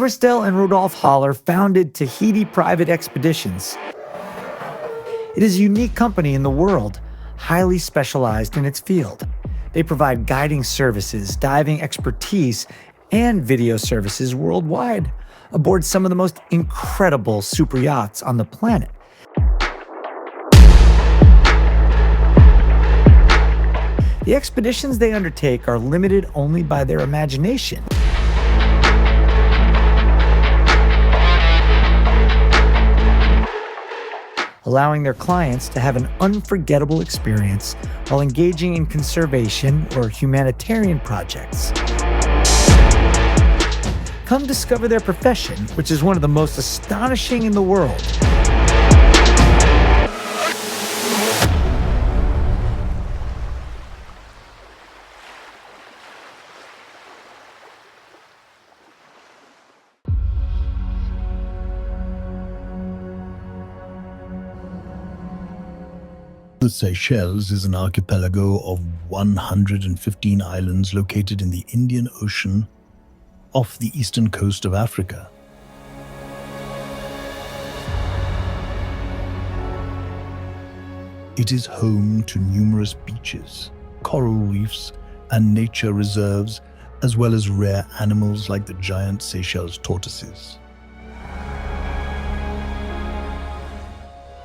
Christel and Rodolphe Holler founded Tahiti Private Expeditions. It is a unique company in the world, highly specialized in its field. They provide guiding services, diving expertise, and video services worldwide aboard some of the most incredible super yachts on the planet. The expeditions they undertake are limited only by their imagination. Allowing their clients to have an unforgettable experience while engaging in conservation or humanitarian projects. Come discover their profession, which is one of the most astonishing in the world. The Seychelles is an archipelago of 115 islands located in the Indian Ocean off the eastern coast of Africa. It is home to numerous beaches, coral reefs, and nature reserves, as well as rare animals like the giant Seychelles tortoises.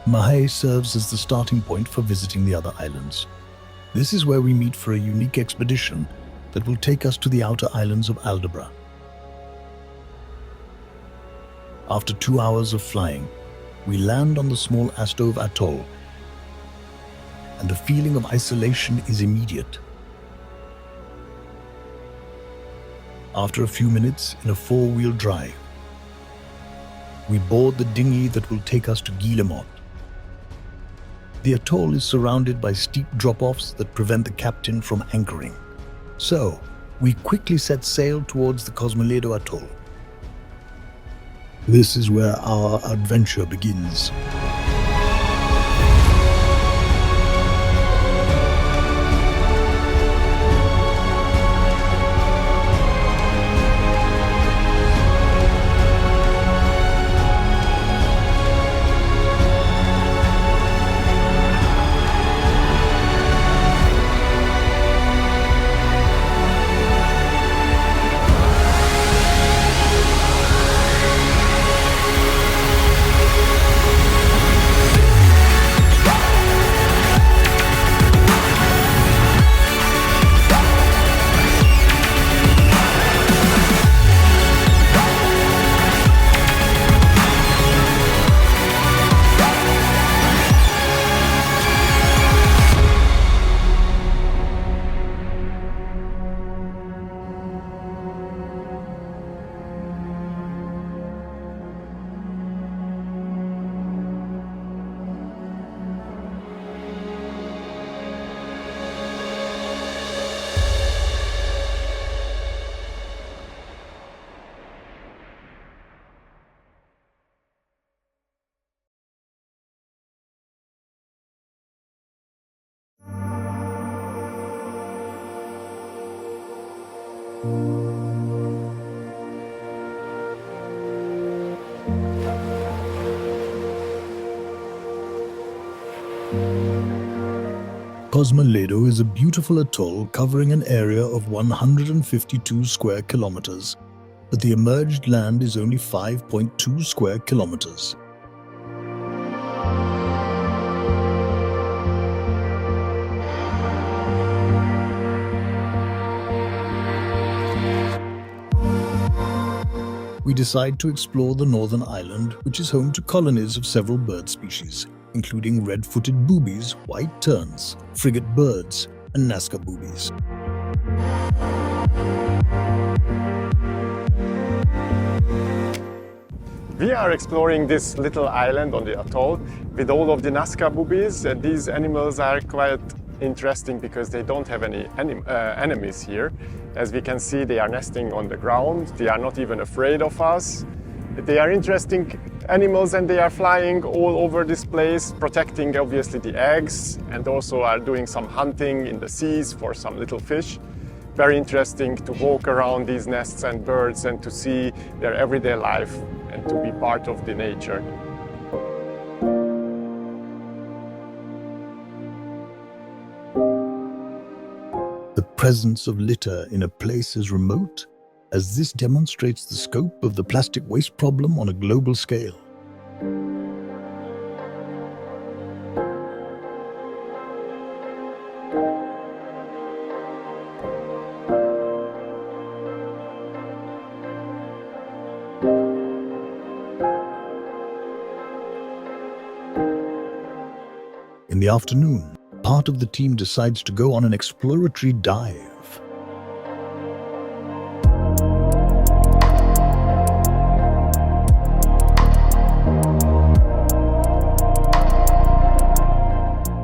Mahé serves as the starting point for visiting the other islands. This is where we meet for a unique expedition that will take us to the outer islands of Aldabra. After 2 hours of flying, we land on the small Astove Atoll, and the feeling of isolation is immediate. After a few minutes in a four-wheel drive, we board the dinghy that will take us to Guillemot. The atoll is surrounded by steep drop-offs that prevent the captain from anchoring. So, we quickly set sail towards the Cosmoledo atoll. This is where our adventure begins. Cosmoledo is a beautiful atoll covering an area of 152 square kilometers, but the emerged land is only 5.2 square kilometers. We decide to explore the northern island, which is home to colonies of several bird species, including red-footed boobies, white terns, frigate birds, and Nazca boobies. We are exploring this little island on the atoll with all of the Nazca boobies. These animals are quite interesting because they don't have any enemies here. As we can see, they are nesting on the ground. They are not even afraid of us. They are interesting animals and they are flying all over this place, protecting obviously the eggs, and also are doing some hunting in the seas for some little fish. very interesting to walk around these nests and birds and to see their everyday life and to be part of the nature. The presence of litter in a place as remote as this demonstrates the scope of the plastic waste problem on a global scale. In the afternoon, part of the team decides to go on an exploratory dive.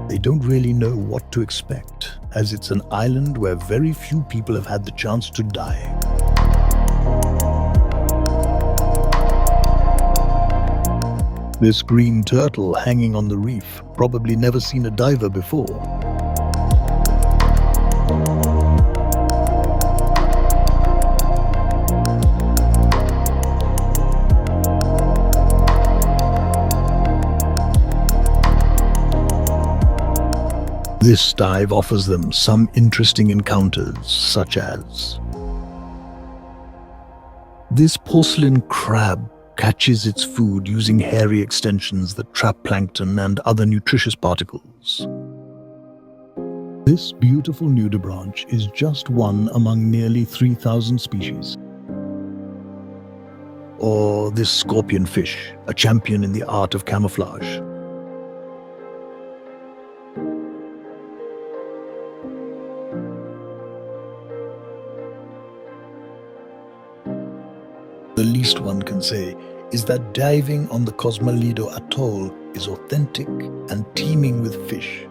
They don't really know what to expect, as it's an island where very few people have had the chance to dive. This green turtle hanging on the reef, probably never seen a diver before. This dive offers them some interesting encounters, such as this porcelain crab catches its food using hairy extensions that trap plankton and other nutritious particles. This beautiful nudibranch is just one among nearly 3,000 species. Or this scorpion fish, a champion in the art of camouflage. The least one can say is that diving on the Cosmoledo atoll is authentic and teeming with fish.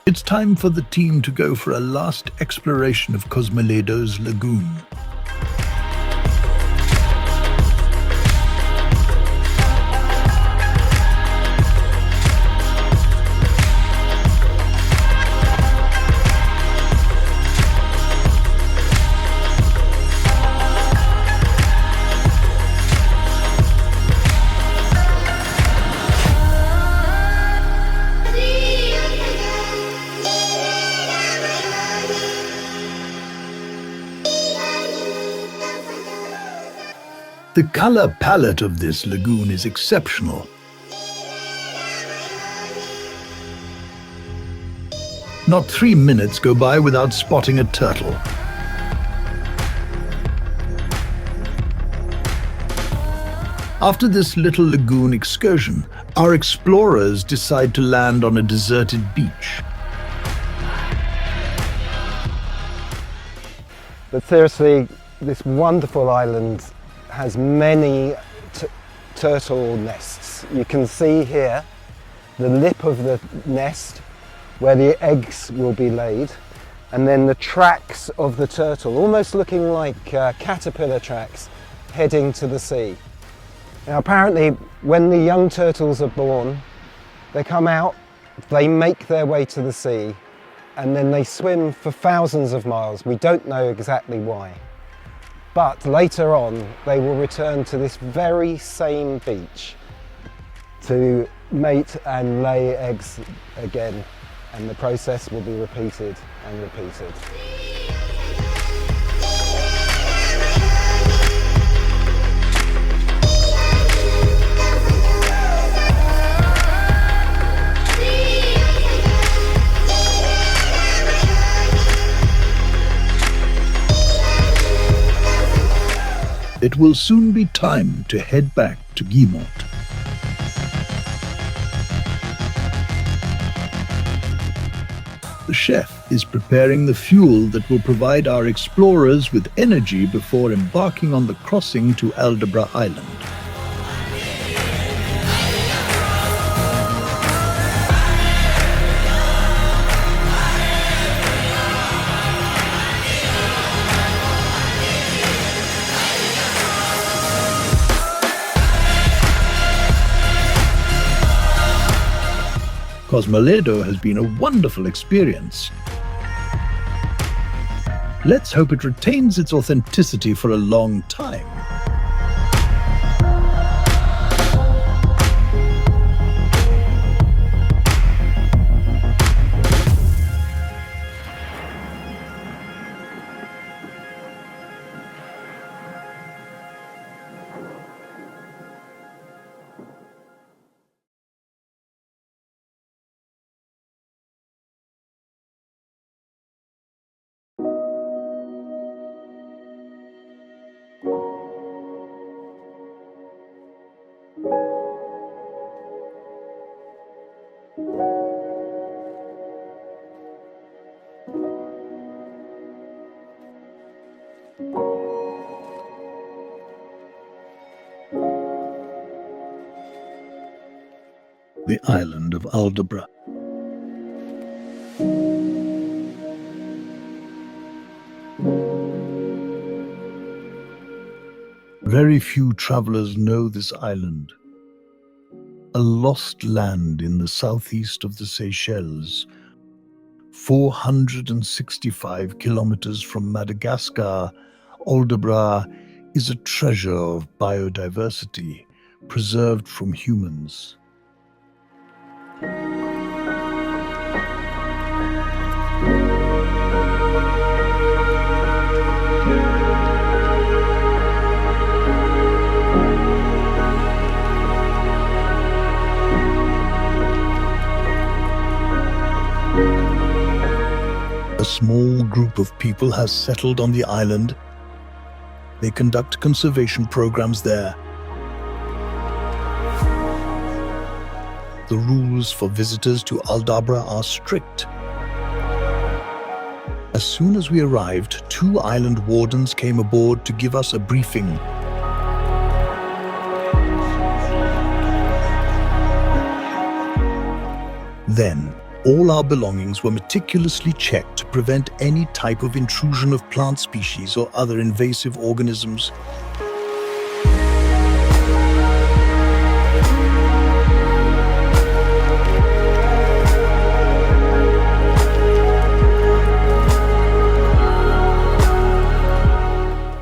It's time for the team to go for a last exploration of Cosmoledo's lagoon. The color palette of this lagoon is exceptional. Not 3 minutes go by without spotting a turtle. After this little lagoon excursion, our explorers decide to land on a deserted beach. But seriously, this wonderful island has many turtle nests. You can see here the lip of the nest where the eggs will be laid, and then the tracks of the turtle, almost looking like caterpillar tracks heading to the sea. Now apparently when the young turtles are born, they come out They make their way to the sea and then they swim for thousands of miles. We don't know exactly why. But later on, they will return to this very same beach to mate and lay eggs again. And the process will be repeated and repeated. It will soon be time to head back to Guillemot. The chef is preparing the fuel that will provide our explorers with energy before embarking on the crossing to Aldabra Island. Cosmoledo has been a wonderful experience. Let's hope it retains its authenticity for a long time. The island of Aldabra. Very few travelers know this island. A lost land in the southeast of the Seychelles, 465 kilometers from Madagascar, Aldabra is a treasure of biodiversity preserved from humans. A small group of people has settled on the island. They conduct conservation programs there. The rules for visitors to Aldabra are strict. As soon as we arrived, 2 island wardens came aboard to give us a briefing. Then, all our belongings were meticulously checked to prevent any type of intrusion of plant species or other invasive organisms.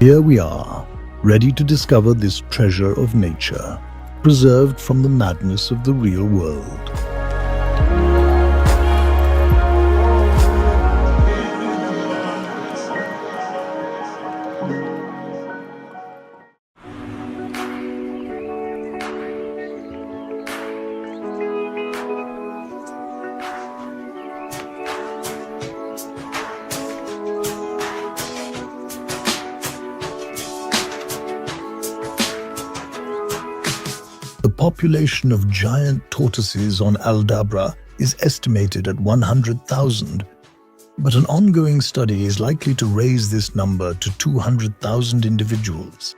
Here we are, ready to discover this treasure of nature, preserved from the madness of the real world. The population of giant tortoises on Aldabra is estimated at 100,000, but an ongoing study is likely to raise this number to 200,000 individuals.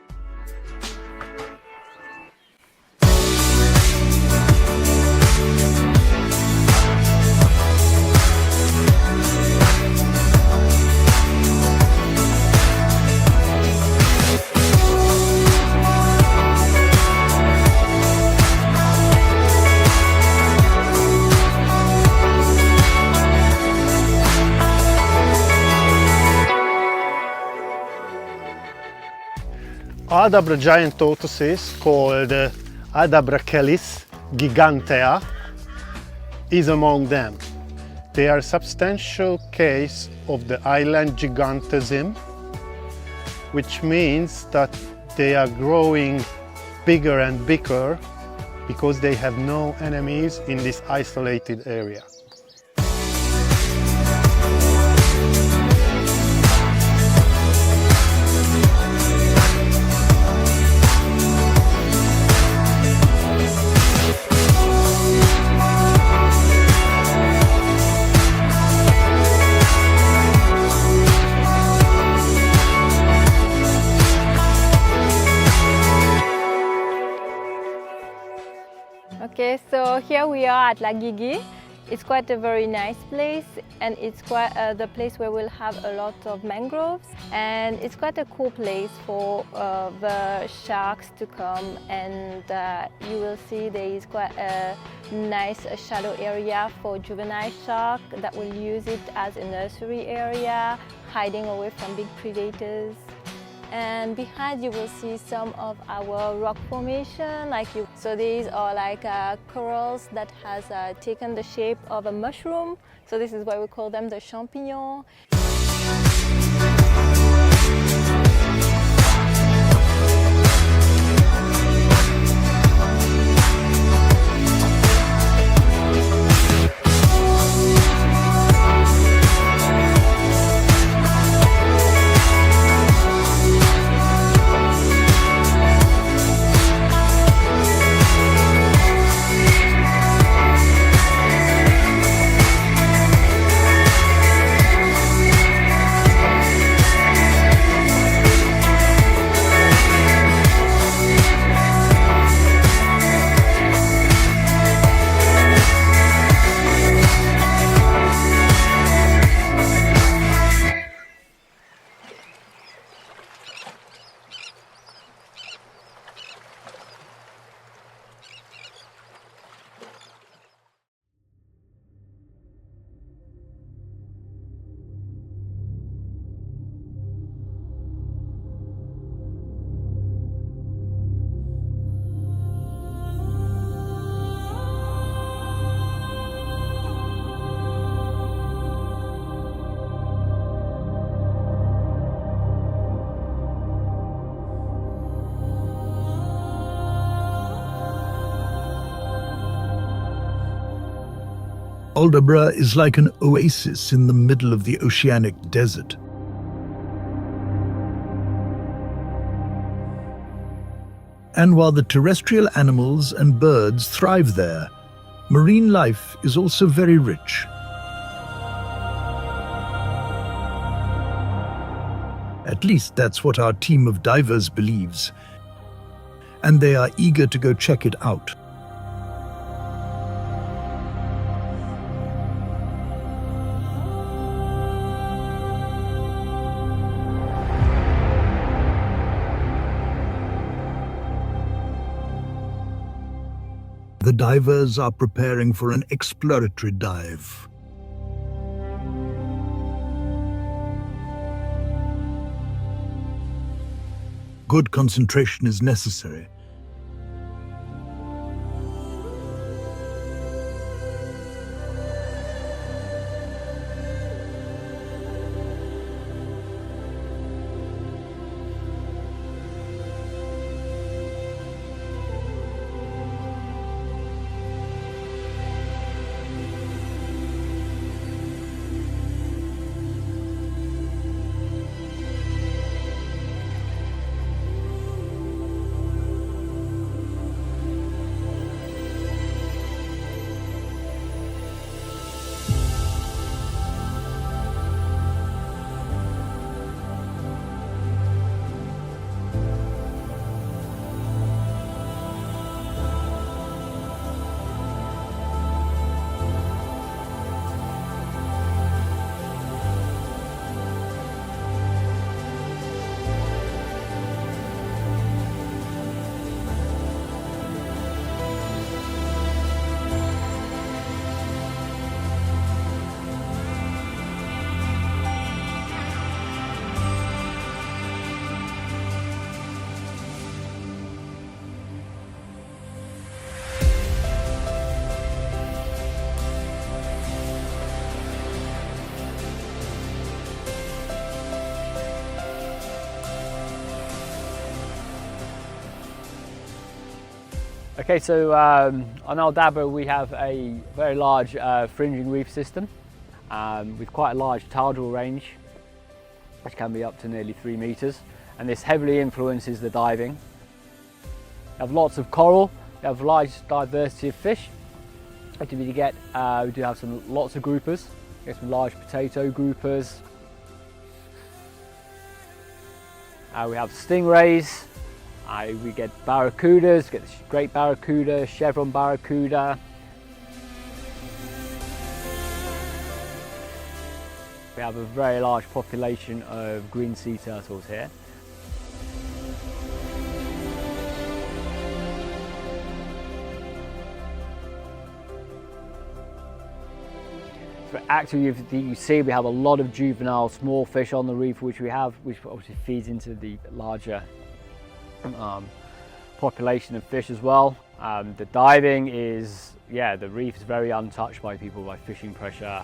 Aldabra giant tortoises called Aldabra gigantea is among them. They are a substantial case of the island gigantism, which means that they are growing bigger and bigger because they have no enemies in this isolated area. Okay, so here we are at La Guigui. It's quite a very nice place, and it's quite the place where we'll have a lot of mangroves, and it's quite a cool place for the sharks to come, and you will see there is quite a nice shallow area for juvenile shark that will use it as a nursery area, hiding away from big predators. And behind you will see some of our rock formation. So these are like corals that has taken the shape of a mushroom. So this is why we call them the champignons. Aldabra is like an oasis in the middle of the oceanic desert. And while the terrestrial animals and birds thrive there, marine life is also very rich. At least that's what our team of divers believes, and they are eager to go check it out. The divers are preparing for an exploratory dive. Good concentration is necessary. Okay, so on Aldabra we have a very large fringing reef system with quite a large tidal range, which can be up to nearly 3 meters, and this heavily influences the diving. We have lots of coral, we have a large diversity of fish. We do have lots of groupers, we have some large potato groupers. We have stingrays. We get barracudas, get this great barracuda, chevron barracuda. We have a very large population of green sea turtles here. So actually, you see we have a lot of juvenile small fish on the reef, which obviously feeds into the larger population of fish as well. The diving is, the reef is very untouched by people by fishing pressure.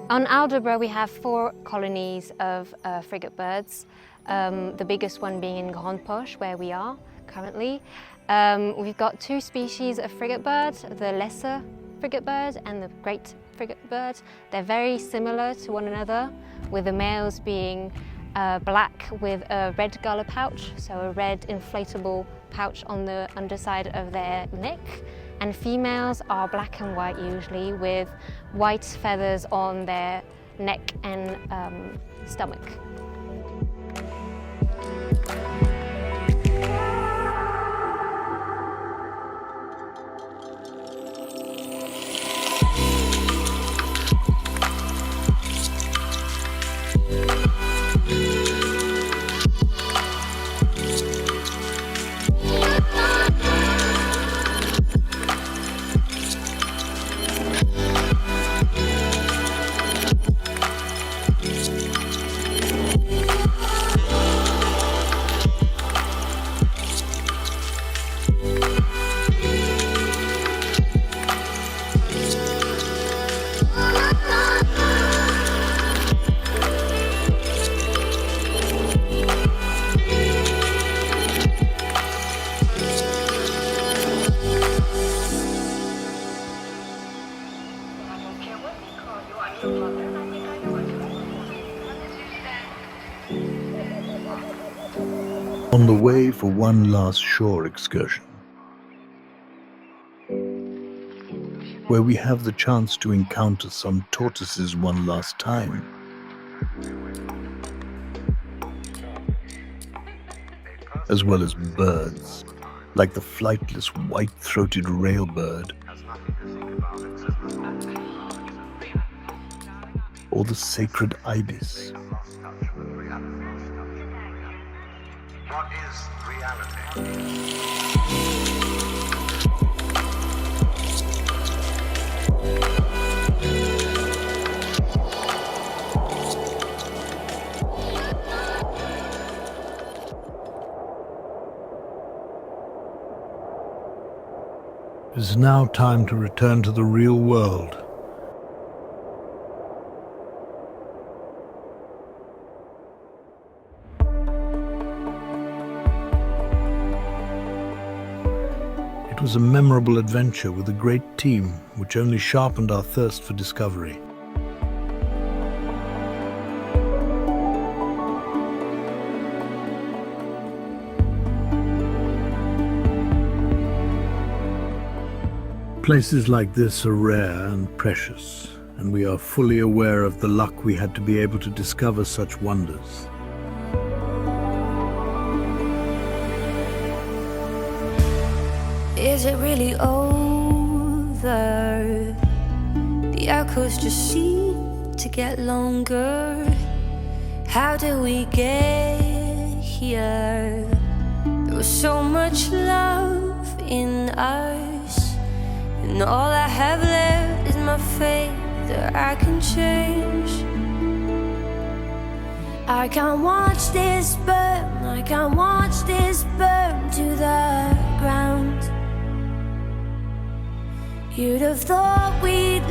On Aldabra we have 4 colonies of frigate birds, the biggest one being in Grande Poche, where we are currently. We've got 2 species of frigate bird, the lesser frigate bird and the great frigate bird. They're very similar to one another, with the males being black with a red gullet pouch, so a red inflatable pouch on the underside of their neck. And females are black and white usually, with white feathers on their neck and stomach. On the way for one last shore excursion, where we have the chance to encounter some tortoises one last time. As well as birds, like the flightless white-throated railbird, or the sacred ibis. What is reality? It is now time to return to the real world. It was a memorable adventure with a great team, which only sharpened our thirst for discovery. Places like this are rare and precious, and we are fully aware of the luck we had to be able to discover such wonders. Is it really over? The echoes just seem to get longer. How did we get here? There was so much love in us, and all I have left is my faith that I can change. I can't watch this burn, I can't watch this burn to the ground. You'd have thought we'd